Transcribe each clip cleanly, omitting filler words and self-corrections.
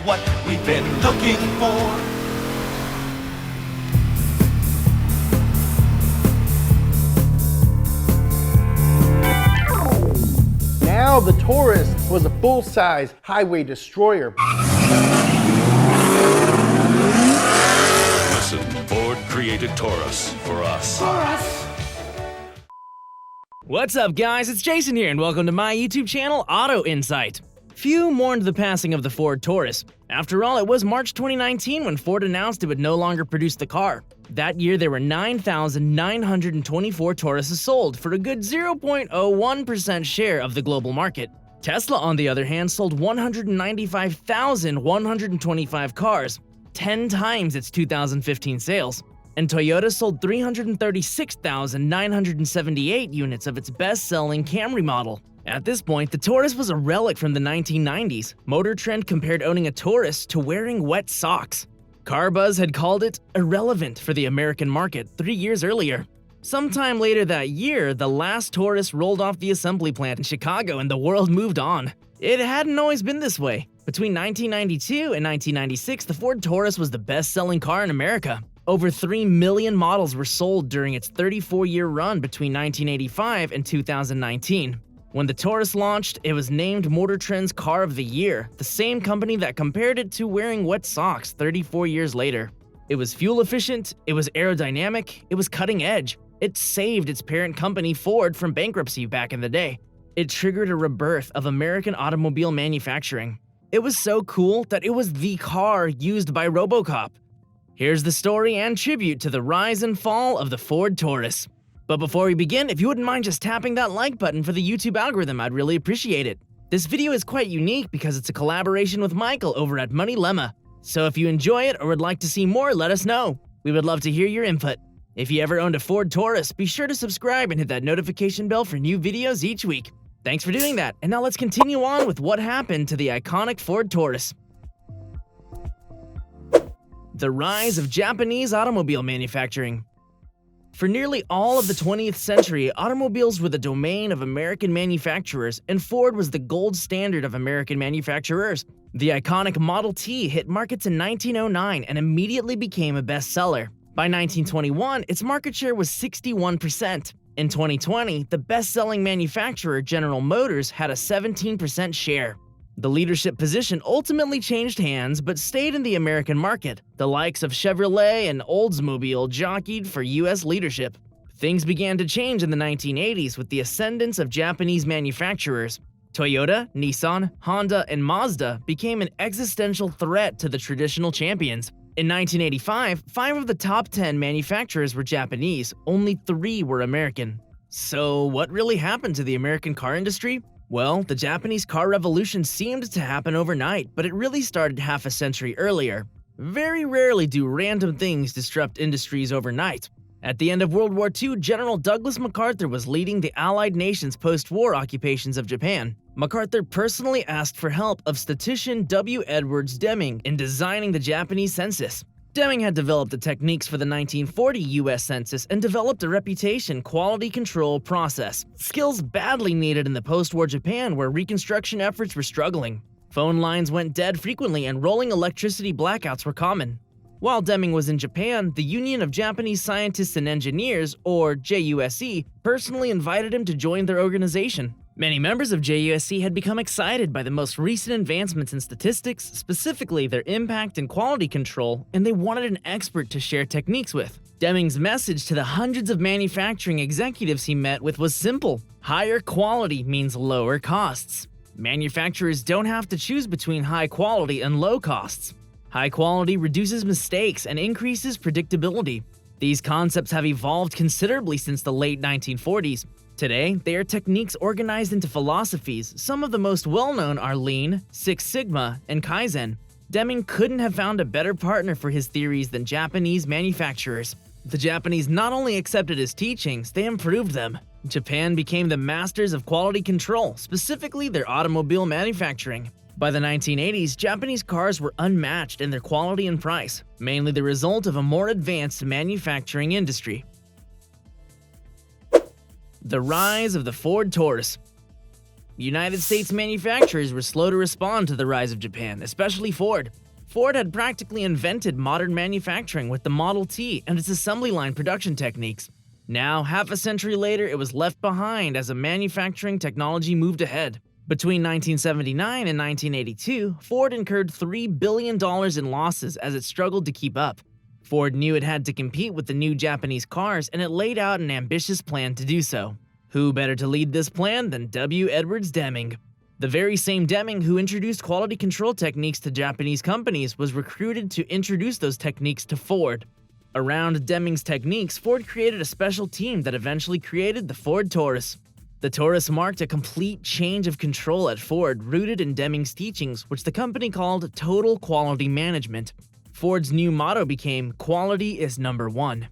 what we've been looking for. Now the Taurus was a full-size highway destroyer. Listen, Ford created Taurus for us. What's up, guys? It's Jason here, and welcome to my YouTube channel, Auto Insight. Few mourned the passing of the Ford Taurus. After all, it was March 2019 when Ford announced it would no longer produce the car. That year, there were 9,924 Tauruses sold for a good 0.01% share of the global market. Tesla, on the other hand, sold 195,125 cars, 10 times its 2015 sales. And Toyota sold 336,978 units of its best-selling Camry model. At this point, the Taurus was a relic from the 1990s. MotorTrend compared owning a Taurus to wearing wet socks. Carbuzz had called it irrelevant for the American market 3 years earlier. Sometime later that year, the last Taurus rolled off the assembly plant in Chicago and the world moved on. It hadn't always been this way. Between 1992 and 1996, the Ford Taurus was the best-selling car in America. Over 3 million models were sold during its 34-year run between 1985 and 2019. When the Taurus launched, it was named MotorTrend's Car of the Year, the same company that compared it to wearing wet socks 34 years later. It was fuel efficient, it was aerodynamic, it was cutting edge. It saved its parent company Ford from bankruptcy back in the day. It triggered a rebirth of American automobile manufacturing. It was so cool that it was the car used by Robocop. Here's the story and tribute to the rise and fall of the Ford Taurus. But before we begin, if you wouldn't mind just tapping that like button for the YouTube algorithm, I'd really appreciate it. This video is quite unique because it's a collaboration with Michael over at Money Lemma. So if you enjoy it or would like to see more, let us know. We would love to hear your input. If you ever owned a Ford Taurus, be sure to subscribe and hit that notification bell for new videos each week. Thanks for doing that, and now let's continue on with what happened to the iconic Ford Taurus. The rise of Japanese automobile manufacturing. For nearly all of the 20th century, automobiles were the domain of American manufacturers, and Ford was the gold standard of American manufacturers. The iconic Model T hit markets in 1909 and immediately became a bestseller. By 1921, its market share was 61%. In 2020, the best-selling manufacturer General Motors had a 17% share. The leadership position ultimately changed hands but stayed in the American market. The likes of Chevrolet and Oldsmobile jockeyed for U.S. leadership. Things began to change in the 1980s with the ascendance of Japanese manufacturers. Toyota, Nissan, Honda, and Mazda became an existential threat to the traditional champions. In 1985, 5 of the top 10 manufacturers were Japanese, only 3 were American. So what really happened to the American car industry? Well, the Japanese car revolution seemed to happen overnight, but it really started half a century earlier. Very rarely do random things disrupt industries overnight. At the end of World War II, General Douglas MacArthur was leading the Allied nations' post-war occupations of Japan. MacArthur personally asked for help of statistician W. Edwards Deming in designing the Japanese census. Deming had developed the techniques for the 1940 U.S. Census and developed a reputation quality control process, skills badly needed in the post-war Japan where reconstruction efforts were struggling. Phone lines went dead frequently and rolling electricity blackouts were common. While Deming was in Japan, the Union of Japanese Scientists and Engineers, or JUSE, personally invited him to join their organization. Many members of JUSE had become excited by the most recent advancements in statistics, specifically their impact and quality control, and they wanted an expert to share techniques with. Deming's message to the hundreds of manufacturing executives he met with was simple: higher quality means lower costs. Manufacturers don't have to choose between high quality and low costs. High quality reduces mistakes and increases predictability. These concepts have evolved considerably since the late 1940s. Today, they are techniques organized into philosophies. Some of the most well-known are Lean, Six Sigma, and Kaizen. Deming couldn't have found a better partner for his theories than Japanese manufacturers. The Japanese not only accepted his teachings, they improved them. Japan became the masters of quality control, specifically their automobile manufacturing. By the 1980s, Japanese cars were unmatched in their quality and price, mainly the result of a more advanced manufacturing industry. The rise of the Ford Taurus. United States manufacturers were slow to respond to the rise of Japan, especially Ford. Ford had practically invented modern manufacturing with the Model T and its assembly line production techniques. Now, half a century later, it was left behind as a manufacturing technology moved ahead. Between 1979 and 1982, Ford incurred $3 billion in losses as it struggled to keep up. Ford knew it had to compete with the new Japanese cars, and it laid out an ambitious plan to do so. Who better to lead this plan than W. Edwards Deming? The very same Deming who introduced quality control techniques to Japanese companies was recruited to introduce those techniques to Ford. Around Deming's techniques, Ford created a special team that eventually created the Ford Taurus. The Taurus marked a complete change of control at Ford, rooted in Deming's teachings, which the company called total quality management. Ford's new motto became, "Quality is number one."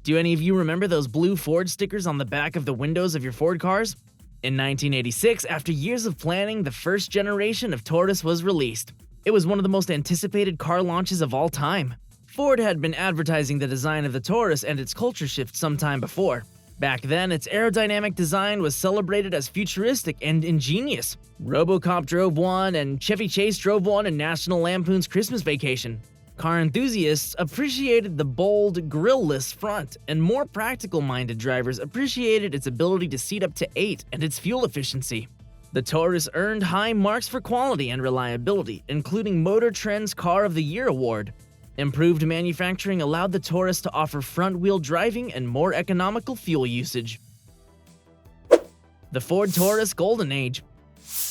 Do any of you remember those blue Ford stickers on the back of the windows of your Ford cars? In 1986, after years of planning, the first generation of Taurus was released. It was one of the most anticipated car launches of all time. Ford had been advertising the design of the Taurus and its culture shift some time before. Back then, its aerodynamic design was celebrated as futuristic and ingenious. Robocop drove one, and Chevy Chase drove one in National Lampoon's Christmas Vacation. Car enthusiasts appreciated the bold, grille-less front, and more practical-minded drivers appreciated its ability to seat up to 8 and its fuel efficiency. The Taurus earned high marks for quality and reliability, including MotorTrend's Car of the Year award. Improved manufacturing allowed the Taurus to offer front-wheel driving and more economical fuel usage. The Ford Taurus Golden Age.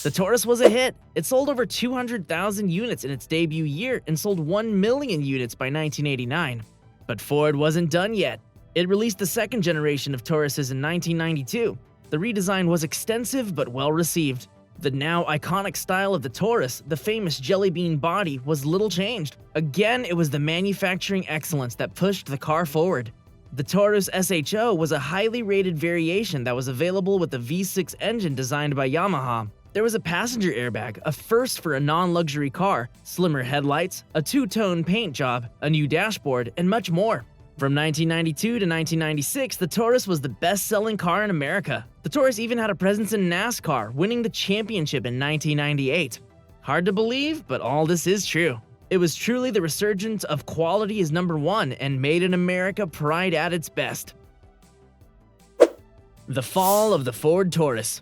The Taurus was a hit. It sold over 200,000 units in its debut year and sold 1 million units by 1989. But Ford wasn't done yet. It released the second generation of Tauruses in 1992. The redesign was extensive but well received. The now iconic style of the Taurus, the famous jelly bean body, was little changed. Again, it was the manufacturing excellence that pushed the car forward. The Taurus SHO was a highly rated variation that was available with a V6 engine designed by Yamaha. There was a passenger airbag, a first for a non-luxury car, slimmer headlights, a two-tone paint job, a new dashboard, and much more. From 1992 to 1996, the Taurus was the best-selling car in America. The Taurus even had a presence in NASCAR, winning the championship in 1998. Hard to believe, but all this is true. It was truly the resurgence of quality is number one and made in America pride at its best. The fall of the Ford Taurus.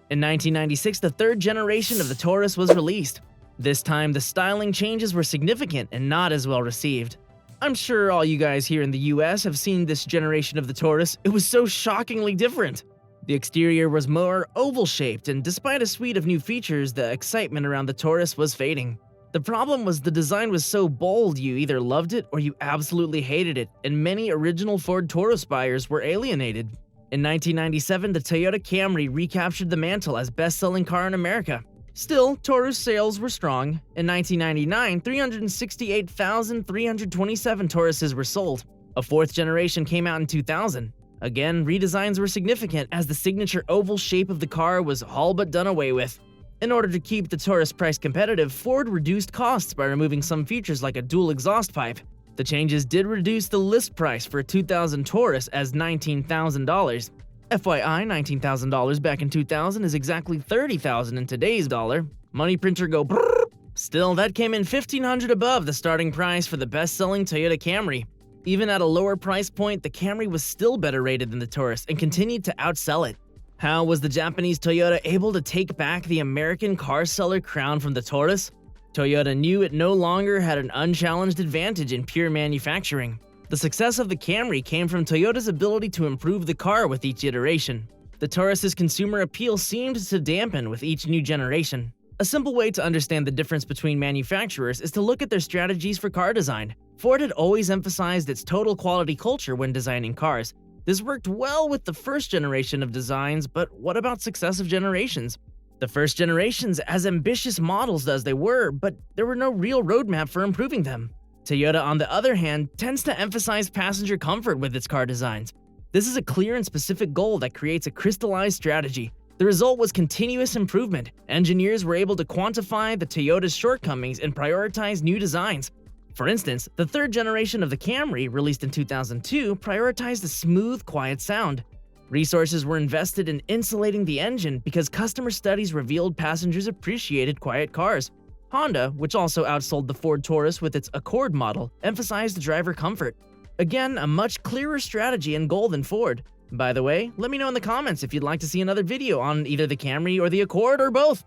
In 1996, the third generation of the Taurus was released. This time, the styling changes were significant and not as well received. I'm sure all you guys here in the US have seen this generation of the Taurus. It was so shockingly different. The exterior was more oval-shaped, and despite a suite of new features, the excitement around the Taurus was fading. The problem was the design was so bold you either loved it or you absolutely hated it, and many original Ford Taurus buyers were alienated. In 1997, the Toyota Camry recaptured the mantle as best-selling car in America. Still, Taurus sales were strong. In 1999, 368,327 Tauruses were sold. A fourth generation came out in 2000. Again, redesigns were significant as the signature oval shape of the car was all but done away with. In order to keep the Taurus price competitive, Ford reduced costs by removing some features like a dual exhaust pipe. The changes did reduce the list price for a 2000 Taurus as $19,000. FYI, $19,000 back in 2000 is exactly $30,000 in today's dollar. Money printer go brrrr. Still, that came in $1,500 above the starting price for the best-selling Toyota Camry. Even at a lower price point, the Camry was still better rated than the Taurus and continued to outsell it. How was the Japanese Toyota able to take back the American car seller crown from the Taurus? Toyota knew it no longer had an unchallenged advantage in pure manufacturing. The success of the Camry came from Toyota's ability to improve the car with each iteration. The Taurus's consumer appeal seemed to dampen with each new generation. A simple way to understand the difference between manufacturers is to look at their strategies for car design. Ford had always emphasized its total quality culture when designing cars. This worked well with the first generation of designs, but what about successive generations? The first generations, as ambitious models as they were, but there were no real roadmap for improving them. Toyota, on the other hand, tends to emphasize passenger comfort with its car designs. This is a clear and specific goal that creates a crystallized strategy. The result was continuous improvement. Engineers were able to quantify the Toyota's shortcomings and prioritize new designs. For instance, the third generation of the Camry, released in 2002, prioritized a smooth, quiet sound. Resources were invested in insulating the engine because customer studies revealed passengers appreciated quiet cars. Honda, which also outsold the Ford Taurus with its Accord model, emphasized driver comfort. Again, a much clearer strategy and goal than Ford. By the way, let me know in the comments if you'd like to see another video on either the Camry or the Accord or both.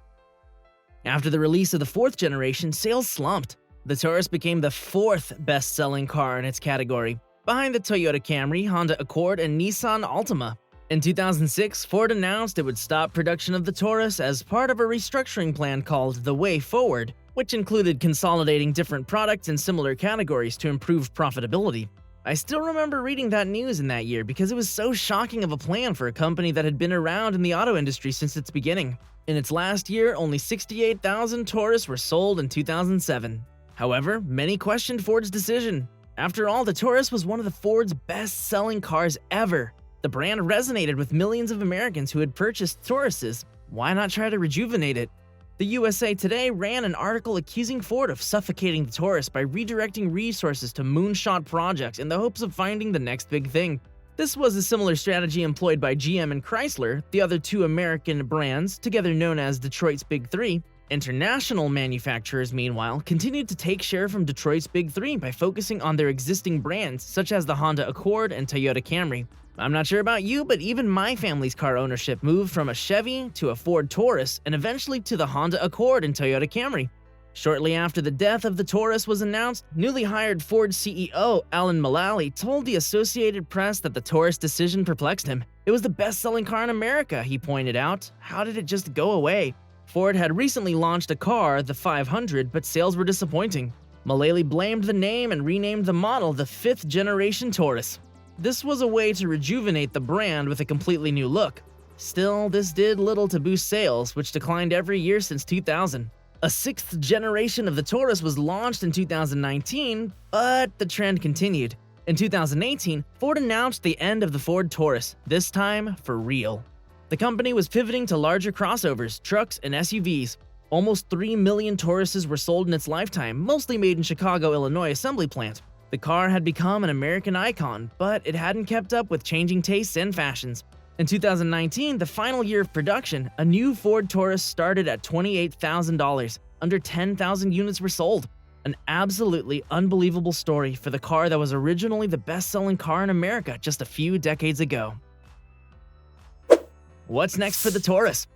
After the release of the 4th generation, sales slumped. The Taurus became the 4th best-selling car in its category, behind the Toyota Camry, Honda Accord, and Nissan Altima. In 2006, Ford announced it would stop production of the Taurus as part of a restructuring plan called The Way Forward, which included consolidating different products in similar categories to improve profitability. I still remember reading that news in that year because it was so shocking of a plan for a company that had been around in the auto industry since its beginning. In its last year, only 68,000 Taurus were sold in 2007. However, many questioned Ford's decision. After all, the Taurus was one of the Ford's best-selling cars ever. The brand resonated with millions of Americans who had purchased Tauruses. Why not try to rejuvenate it? The USA Today ran an article accusing Ford of suffocating the Taurus by redirecting resources to moonshot projects in the hopes of finding the next big thing. This was a similar strategy employed by GM and Chrysler, the other two American brands, together known as Detroit's Big Three. International manufacturers, meanwhile, continued to take share from Detroit's Big Three by focusing on their existing brands, such as the Honda Accord and Toyota Camry. I'm not sure about you, but even my family's car ownership moved from a Chevy to a Ford Taurus and eventually to the Honda Accord and Toyota Camry. Shortly after the death of the Taurus was announced, newly hired Ford CEO Alan Mulally told the Associated Press that the Taurus decision perplexed him. It was the best-selling car in America, he pointed out. How did it just go away? Ford had recently launched a car, the 500, but sales were disappointing. Mulally blamed the name and renamed the model the 5th generation Taurus. This was a way to rejuvenate the brand with a completely new look. Still, this did little to boost sales, which declined every year since 2000. A 6th generation of the Taurus was launched in 2019, but the trend continued. In 2018, Ford announced the end of the Ford Taurus, this time for real. The company was pivoting to larger crossovers, trucks, and SUVs. Almost 3 million Tauruses were sold in its lifetime, mostly made in Chicago, Illinois assembly plant. The car had become an American icon, but it hadn't kept up with changing tastes and fashions. In 2019, the final year of production, a new Ford Taurus started at $28,000. Under 10,000 units were sold. An absolutely unbelievable story for the car that was originally the best-selling car in America just a few decades ago. What's next for the Taurus?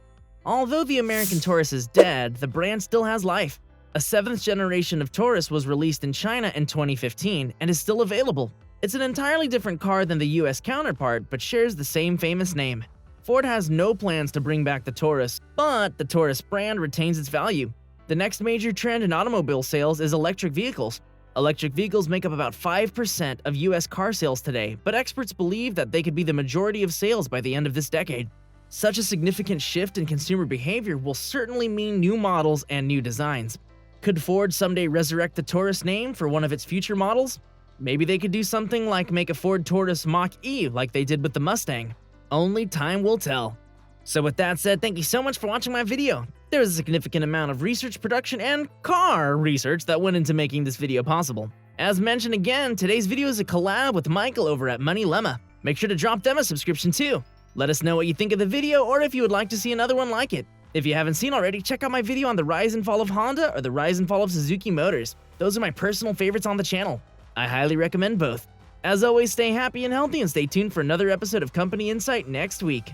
Although the American Taurus is dead, the brand still has life. A 7th generation of Taurus was released in China in 2015 and is still available. It's an entirely different car than the US counterpart, but shares the same famous name. Ford has no plans to bring back the Taurus, but the Taurus brand retains its value. The next major trend in automobile sales is electric vehicles. Electric vehicles make up about 5% of US car sales today, but experts believe that they could be the majority of sales by the end of this decade. Such a significant shift in consumer behavior will certainly mean new models and new designs. Could Ford someday resurrect the Taurus name for one of its future models? Maybe they could do something like make a Ford Taurus Mach-E like they did with the Mustang. Only time will tell. So with that said, thank you so much for watching my video. There was a significant amount of research, production, and car research that went into making this video possible. As mentioned again, today's video is a collab with Michael over at Money Lemma. Make sure to drop them a subscription too. Let us know what you think of the video or if you would like to see another one like it. If you haven't seen already, check out my video on the rise and fall of Honda or the rise and fall of Suzuki Motors. Those are my personal favorites on the channel. I highly recommend both. As always, stay happy and healthy and stay tuned for another episode of Company Insight next week.